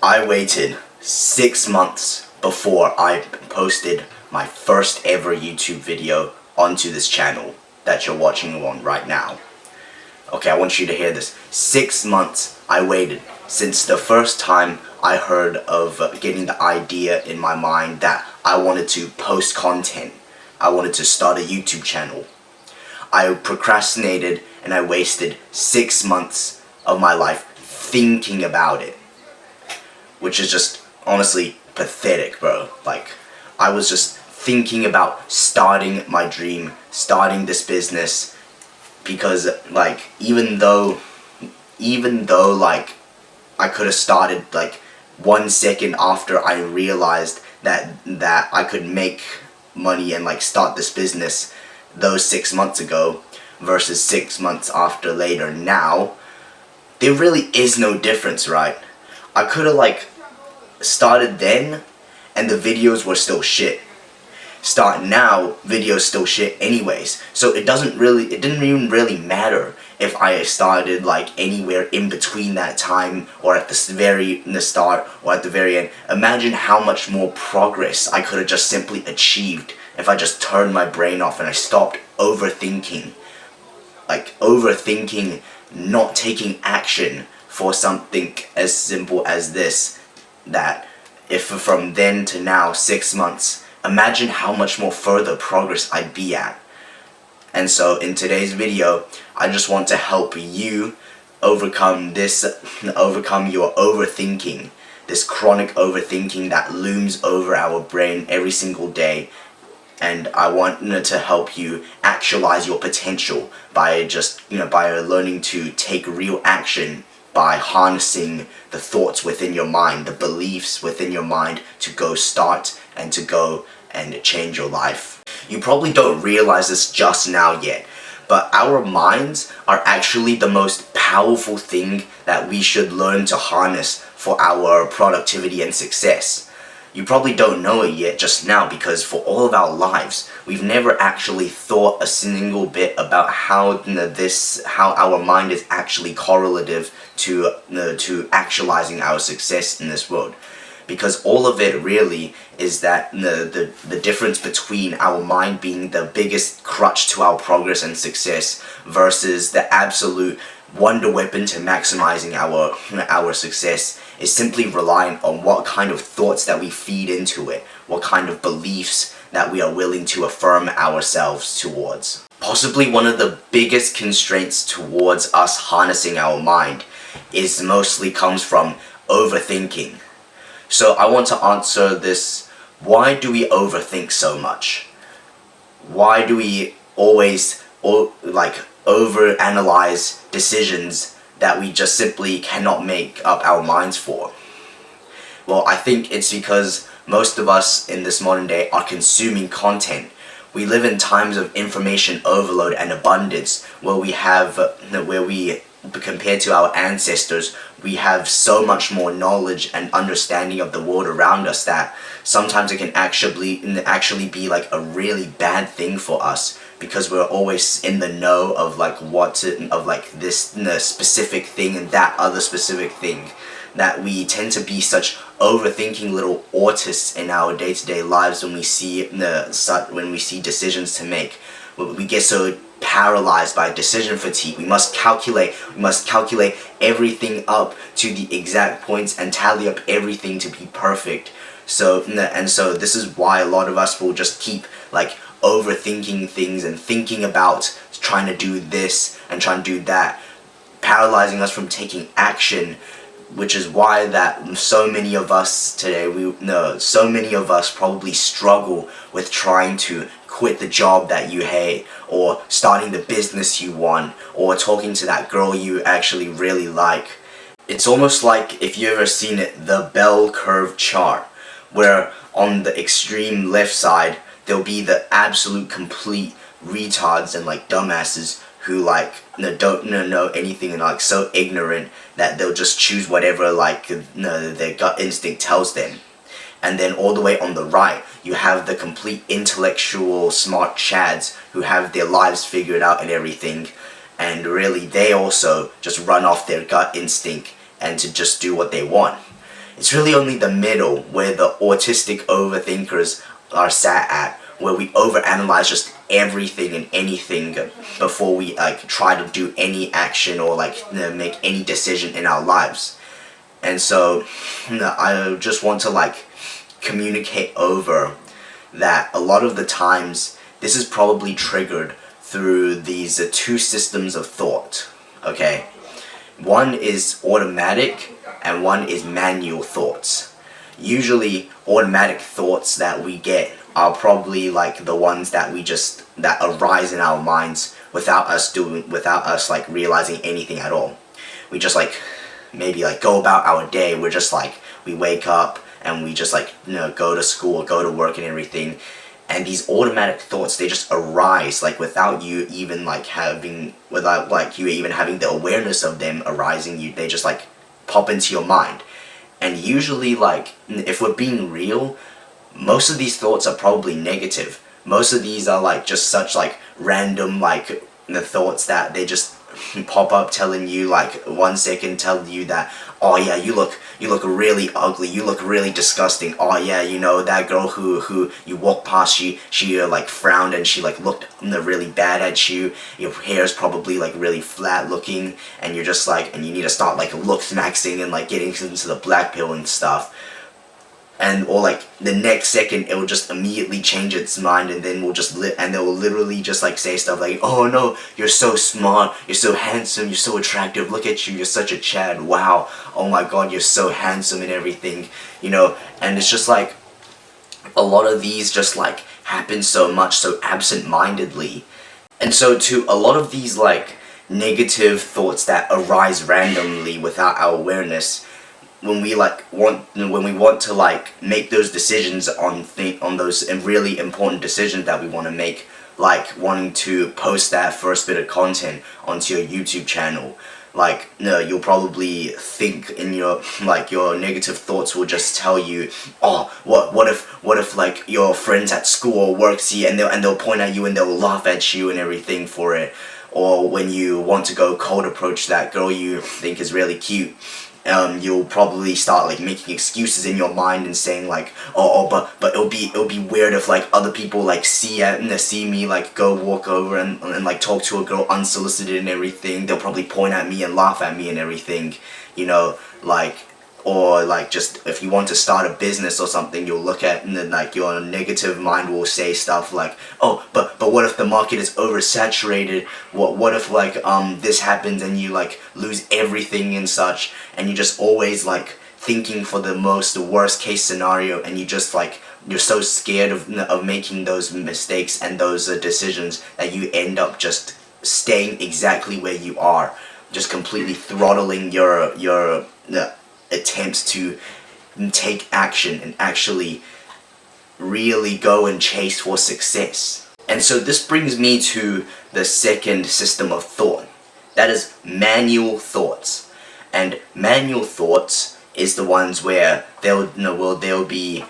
I waited 6 months before I posted my first ever YouTube video onto this channel that you're watching on right now. Okay, I want you to hear this. 6 months I waited since the first time I heard of getting the idea in my mind that I wanted to post content. I wanted to start a YouTube channel. I procrastinated and I wasted 6 months of my life thinking about it. Which is just honestly pathetic, bro. Like, I was just thinking about starting my dream, starting this business, because like even though like I could have started like 1 second after I realized that I could make money and like start this business those 6 months ago versus 6 months after later now, there really is no difference, right? I could have like started then and the videos were still shit. Start now, videos still shit anyways. So it didn't even really matter if I started like anywhere in between that time or at the start or at the very end. Imagine how much more progress I could have just simply achieved if I just turned my brain off and I stopped overthinking. Like overthinking, not taking action for something as simple as this, that if from then to now 6 months, imagine how much more further progress I'd be at. And so in today's video, I just want to help you overcome your overthinking, this chronic overthinking that looms over our brain every single day. And I want to help you actualize your potential by by learning to take real action, by harnessing the thoughts within your mind, the beliefs within your mind to go start and to go and change your life. You probably don't realize this just now yet, but our minds are actually the most powerful thing that we should learn to harness for our productivity and success. You probably don't know it yet just now because for all of our lives, we've never actually thought a single bit about how our mind is actually correlative to actualizing our success in this world. Because all of it really is that the difference between our mind being the biggest crutch to our progress and success versus the absolute wonder weapon to maximizing our success is simply reliant on what kind of thoughts that we feed into it, what kind of beliefs that we are willing to affirm ourselves towards. Possibly one of the biggest constraints towards us harnessing our mind mostly comes from overthinking. So I want to answer this: why do we overthink so much? Why do we always overanalyze decisions that we just simply cannot make up our minds for? Well, I think it's because most of us in this modern day are consuming content. We live in times of information overload and abundance compared to our ancestors, we have so much more knowledge and understanding of the world around us that sometimes it can actually be like a really bad thing for us, because we're always in the know of this specific thing and that other specific thing, that we tend to be such overthinking little autists in our day-to-day lives when we see decisions to make. We get so paralyzed by decision fatigue. We must calculate everything up to the exact points and tally up everything to be perfect. So this is why a lot of us will just keep like overthinking things and thinking about trying to do this and trying to do that, paralyzing us from taking action. Which is why that so many of us today, so many of us probably struggle with trying to quit the job that you hate, or starting the business you want, or talking to that girl you actually really like. It's almost like, if you ever seen it, the bell curve chart, where on the extreme left side there'll be the absolute complete retards and like dumbasses who don't know anything and like so ignorant that they'll just choose whatever their gut instinct tells them. And then all the way on the right, you have the complete intellectual smart chads who have their lives figured out and everything, and really they also just run off their gut instinct and to just do what they want. It's really only the middle where the autistic overthinkers are sat at, where we overanalyze just everything and anything before we try to do any action or make any decision in our lives. And so I just want to communicate over that a lot of the times this is probably triggered through these two systems of thought. Okay, one is automatic and one is manual thoughts. Usually automatic thoughts that we get are probably the ones that that arise in our minds without us realizing anything at all. We just maybe go about our day. We wake up and we just go to school, go to work and everything, and these automatic thoughts, they just arise without you even having the awareness of them arising. They just pop into your mind. And usually if we're being real, most of these thoughts are probably negative. Most of these are just such random the thoughts that they just pop up, telling you 1 second telling you that, oh yeah, you look really ugly, you look really disgusting. Oh yeah, that girl who you walk past, she frowned and she looked really bad at you. Your hair's probably really flat looking, and you're just and you need to start look maxing and getting into the black pill and stuff. And or the next second it will just immediately change its mind, and then they will literally just say stuff oh no, you're so smart, you're so handsome, you're so attractive, look at you, you're such a Chad, wow, oh my god, you're so handsome and everything, and it's just a lot of these just happen so much so absent-mindedly. And so to a lot of these negative thoughts that arise randomly without our awareness, when we want to make those decisions on those really important decisions that we want to make, wanting to post that first bit of content onto your YouTube channel, you'll probably think in your your negative thoughts will just tell you, oh, what if your friends at school or work see, and they'll point at you and they'll laugh at you and everything for it. Or when you want to go cold approach that girl you think is really cute, you'll probably start making excuses in your mind and saying but it'll be weird if other people see me go walk over and talk to a girl unsolicited and everything. They'll probably point at me and laugh at me and everything, or just if you want to start a business or something, you'll look at and then your negative mind will say stuff oh, but what if the market is oversaturated? What if this happens and you lose everything and such, and you just always thinking for the worst case scenario, and you just you're so scared of making those mistakes and those decisions that you end up just staying exactly where you are, just completely throttling your attempts to take action and actually really go and chase for success. And so this brings me to the second system of thought, that is manual thoughts. And manual thoughts is the ones where they'll be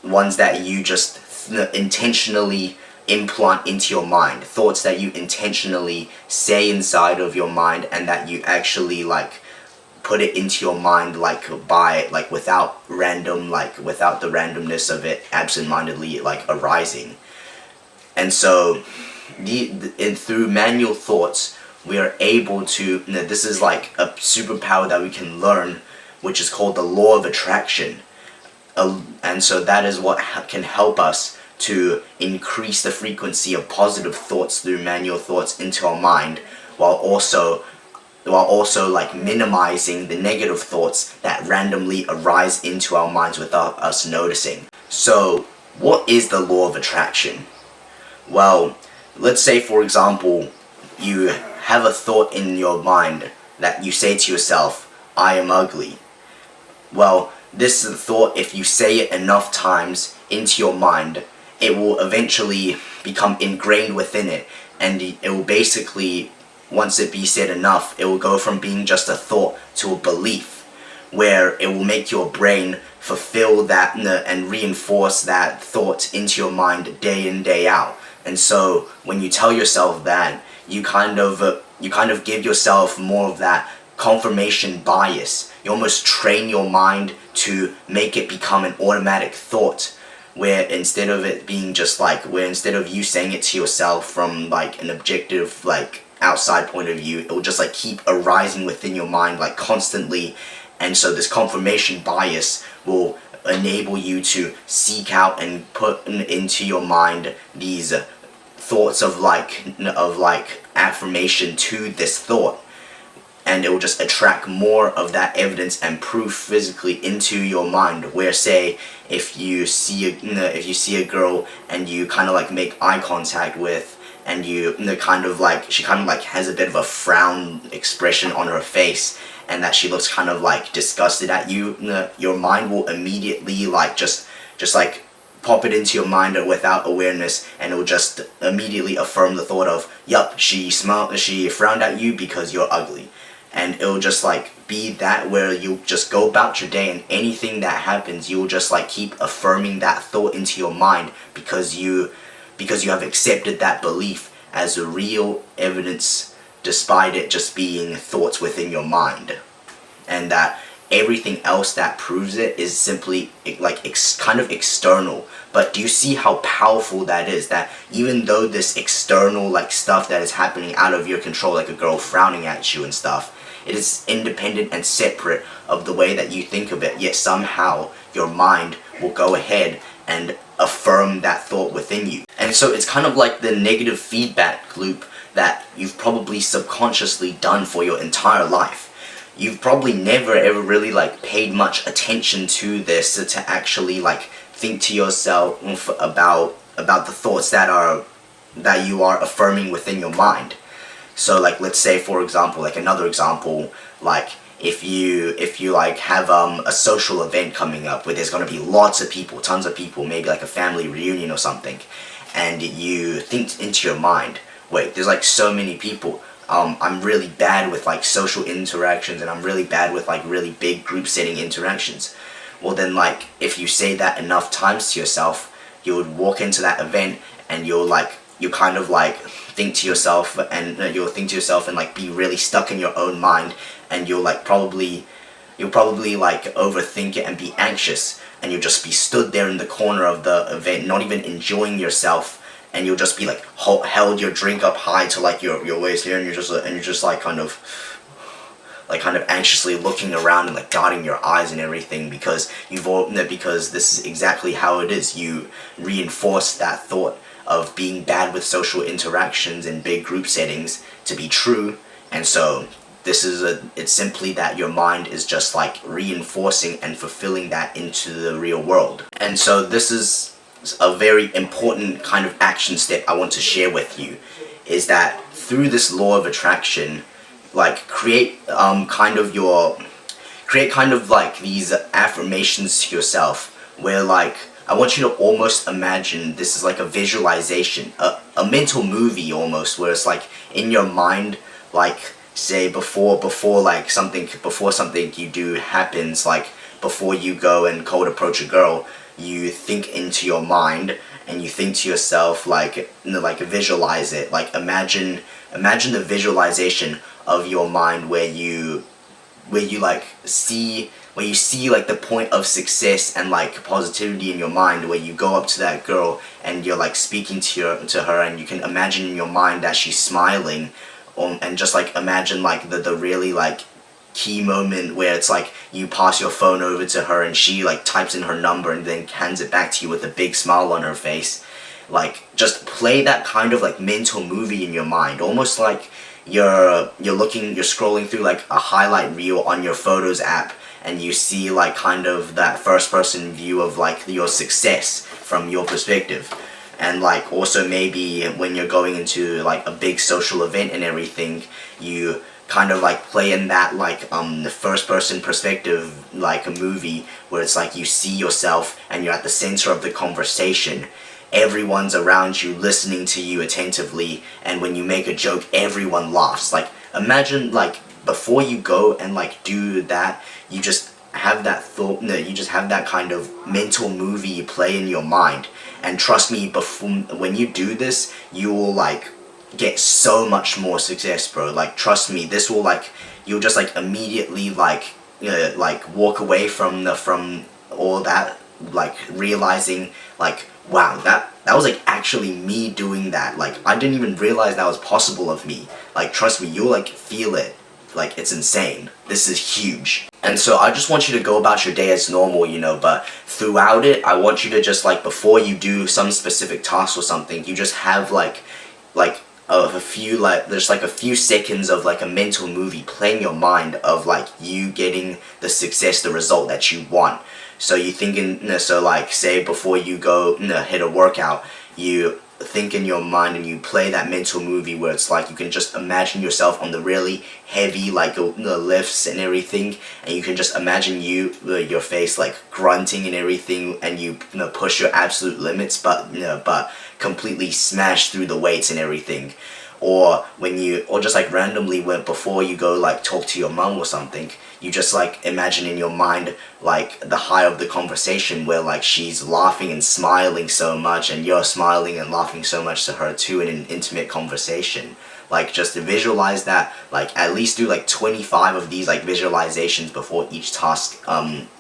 ones that you just intentionally implant into your mind, thoughts that you intentionally say inside of your mind, and that you actually put it into your mind without without the randomness of it absent-mindedly arising. And so through manual thoughts we are able to, this is a superpower that we can learn, which is called the law of attraction. And so that is what can help us to increase the frequency of positive thoughts through manual thoughts into our mind, while also minimizing the negative thoughts that randomly arise into our minds without us noticing. So what is the law of attraction? Well, let's say for example you have a thought in your mind that you say to yourself, I am ugly. Well, this thought, if you say it enough times into your mind, it will eventually become ingrained within it, and it will basically, once it be said enough, it will go from being just a thought to a belief, where it will make your brain fulfill that and reinforce that thought into your mind day in, day out. And so when you tell yourself that, you kind of give yourself more of that confirmation bias. You almost train your mind to make it become an automatic thought, where instead of it being just like, where instead of you saying it to yourself from like an objective, like outside point of view, it will just like keep arising within your mind like constantly. And so this confirmation bias will enable you to seek out and put into your mind these thoughts of like affirmation to this thought, and it will just attract more of that evidence and proof physically into your mind. Where say if you see a girl and you kind of like make eye contact with, and you kind of like, she kind of like has a bit of a frown expression on her face, and that she looks kind of like disgusted at you, your mind will immediately like just like pop it into your mind without awareness, and it will just immediately affirm the thought of, yup, she frowned at you because you're ugly. And it'll just like be that, where you just go about your day, and anything that happens, you'll just like keep affirming that thought into your mind, because you have accepted that belief as a real evidence, despite it just being thoughts within your mind. And that everything else that proves it is simply like kind of external. But do you see how powerful that is? That even though this external like stuff that is happening out of your control, like a girl frowning at you and stuff, it is independent and separate of the way that you think of it, yet somehow your mind will go ahead and affirm that thought within you. And so it's kind of like the negative feedback loop that you've probably subconsciously done for your entire life. You've probably never ever really like paid much attention to this, to actually like think to yourself about the thoughts that you are affirming within your mind. So like, let's say for example, like another example, like if you like have a social event coming up where there's going to be lots of people, tons of people, maybe like a family reunion or something, and you think into your mind, wait, there's like so many people, I'm really bad with like social interactions, and I'm really bad with like really big group setting interactions. Well then, like if you say that enough times to yourself, you would walk into that event and you kind of like think to yourself, and you'll think to yourself and like be really stuck in your own mind, and you'll probably like overthink it and be anxious, and you'll just be stood there in the corner of the event, not even enjoying yourself, and you'll just be like held your drink up high to like your waist here, and you're just like kind of anxiously looking around and like dotting your I's and everything, because this is exactly how it is. You reinforce that thought of being bad with social interactions and big group settings to be true. And so it's simply that your mind is just like reinforcing and fulfilling that into the real world. And so this is a very important kind of action step I want to share with you, is that through this law of attraction, like create kind of like these affirmations to yourself, where like I want you to almost imagine this is like a visualization, a mental movie almost, where it's like in your mind, like say before something you do happens, like before you go and cold approach a girl, you think into your mind and you think to yourself, like visualize it, like imagine the visualization of your mind where you see like the point of success and like positivity in your mind, where you go up to that girl and you're like speaking to her, and you can imagine in your mind that she's smiling, and just like imagine like the really like key moment where it's like you pass your phone over to her and she like types in her number and then hands it back to you with a big smile on her face. Like just play that kind of like mental movie in your mind, almost like you're scrolling through like a highlight reel on your Photos app, and you see like kind of that first person view of like your success from your perspective. And like also maybe when you're going into like a big social event and everything, you kind of like play in that like the first person perspective, like a movie, where it's like you see yourself and you're at the center of the conversation. Everyone's around you listening to you attentively, and when you make a joke, everyone laughs. Like imagine like before you go and like do that, you just have that thought, you just have that kind of mental movie play in your mind. And trust me, when you do this, you will like get so much more success, bro. Like trust me, this will like you'll just like immediately like walk away from all that, like realizing like, wow, that was like actually me doing that. Like I didn't even realize that was possible of me. Like trust me, you'll like feel it. Like it's insane. This is huge. And so I just want you to go about your day as normal, but throughout it, I want you to just like, before you do some specific task or something, you just have like a few, like there's like a few seconds of like a mental movie playing your mind of like you getting the success, the result that you want. So you thinking, so like say before you go hit a workout, you think in your mind and you play that mental movie where it's like you can just imagine yourself on the really heavy like the lifts and everything, and you can just imagine your face like grunting and everything, and you push your absolute limits, but completely smash through the weights and everything. Or just like randomly before you go like talk to your mom or something, you just like imagine in your mind like the high of the conversation where like she's laughing and smiling so much, and you're smiling and laughing so much to her too in an intimate conversation. Like just visualize that, like at least do like 25 of these like visualizations before each task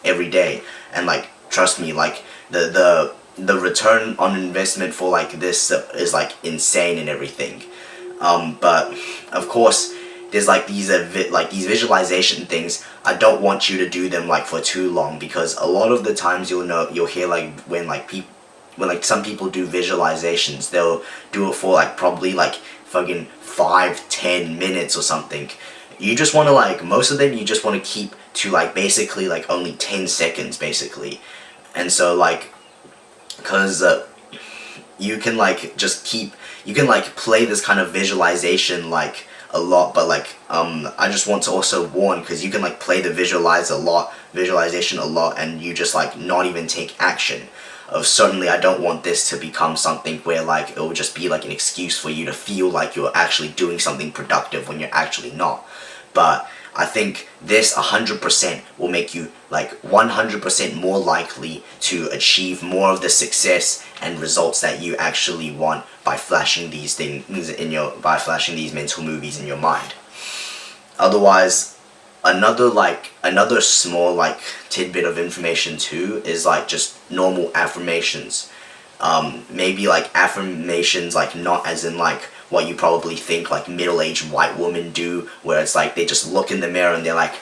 every day. And like trust me, like the return on investment for like this is like insane and everything. But of course there's like these visualization things. I don't want you to do them like for too long, because a lot of the times you'll hear like when some people do visualizations, they'll do it for like probably like fucking 5-10 minutes or something. You just want to like, most of them you just want to keep to like basically like only 10 seconds basically. And so like, cause you can like you can like play this kind of visualization like a lot, but like I just want to also warn, because you can like play the visualization a lot and you just like not even take action. Certainly I don't want this to become something where like it will just be like an excuse for you to feel like you're actually doing something productive when you're actually not. But I think this 100% will make you like 100% more likely to achieve more of the success and results that you actually want by flashing these things flashing these mental movies in your mind. Otherwise, another small like tidbit of information too is like just normal affirmations. Maybe like affirmations like not as in like what you probably think like middle-aged white women do, where it's like they just look in the mirror and they're like,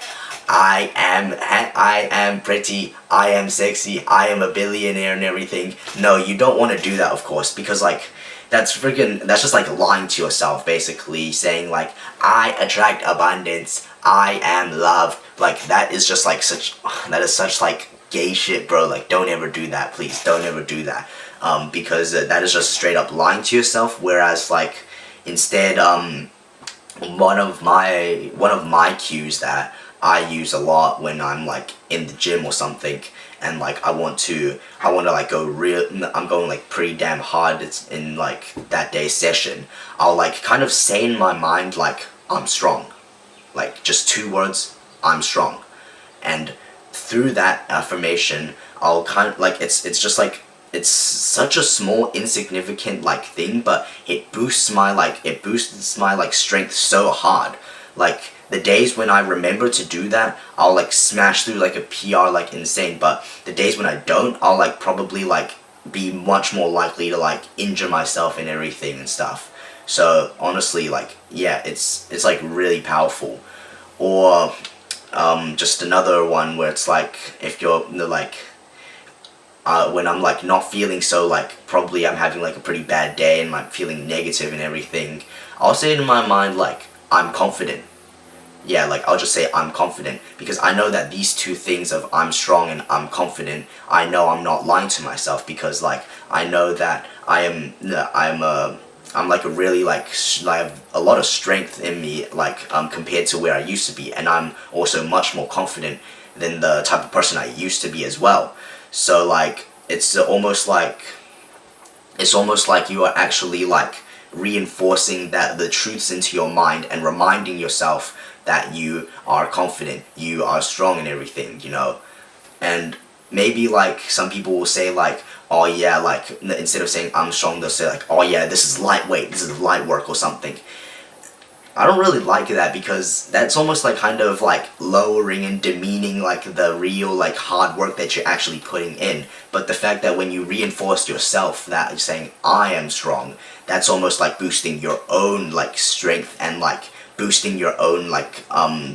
I am pretty, I am sexy, I am a billionaire and everything. No, you don't want to do that, of course, because like that's just like lying to yourself, basically saying like, I attract abundance, I am love. Like that is just like such like gay shit, bro. Like don't ever do that, please. Don't ever do that. Because that is just straight up lying to yourself. Whereas like instead, one of my cues that I use a lot when I'm like in the gym or something, and like I want to like I'm going like pretty damn hard. It's in like that day's session. I'll like kind of say in my mind like, I'm strong. Like just 2 words, I'm strong. And through that affirmation, I'll kind of like, it's just like, it's such a small insignificant like thing, but it boosts my strength so hard. Like the days when I remember to do that, I'll like smash through like a PR like insane, but the days when I don't, I'll like probably like be much more likely to like injure myself and everything and stuff. So honestly, like yeah, it's like really powerful. Or just another one where it's like, if you're like when I'm like not feeling so like, probably I'm having like a pretty bad day and like feeling negative and everything, I'll say it in my mind like, I'm confident. Yeah, like I'll just say I'm confident, because I know that these 2 things of I'm strong and I'm confident, I know I'm not lying to myself, because like I know that I'm like a really like I have a lot of strength in me, like compared to where I used to be, and I'm also much more confident than the type of person I used to be as well. So like it's almost like you are actually like reinforcing that the truths into your mind and reminding yourself that you are confident, you are strong and everything, And maybe like some people will say like, oh yeah, like instead of saying I'm strong, they'll say like, oh yeah, this is lightweight, this is light work or something. I don't really like that, because that's almost like kind of like lowering and demeaning like the real like hard work that you're actually putting in. But the fact that when you reinforce yourself that you're saying I am strong, that's almost like boosting your own like strength and like boosting your own like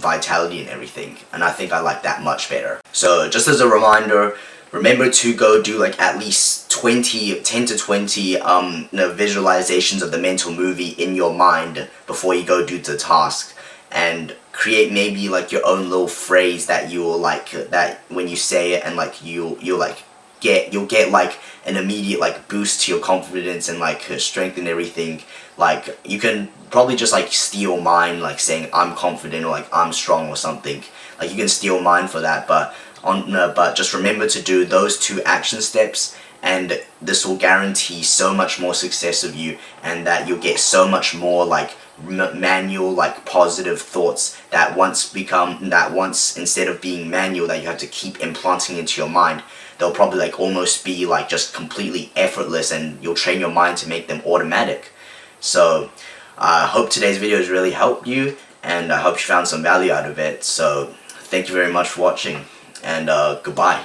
vitality and everything. And I think I like that much better. So just as a reminder, remember to go do like at least 10 to 20 visualizations of the mental movie in your mind before you go do the task, and create maybe like your own little phrase that you will like, that when you say it and like you'll get like an immediate like boost to your confidence and like strength and everything. Like you can probably just like steal mine, like saying I'm confident or like I'm strong or something. Like you can steal mine for that, but just remember to do those 2 action steps, and this will guarantee so much more success of you, and that you'll get so much more like manual like positive thoughts that once instead of being manual that you have to keep implanting into your mind, they'll probably like almost be like just completely effortless, and you'll train your mind to make them automatic. So I hope today's video has really helped you, and I hope you found some value out of it. So thank you very much for watching, and goodbye.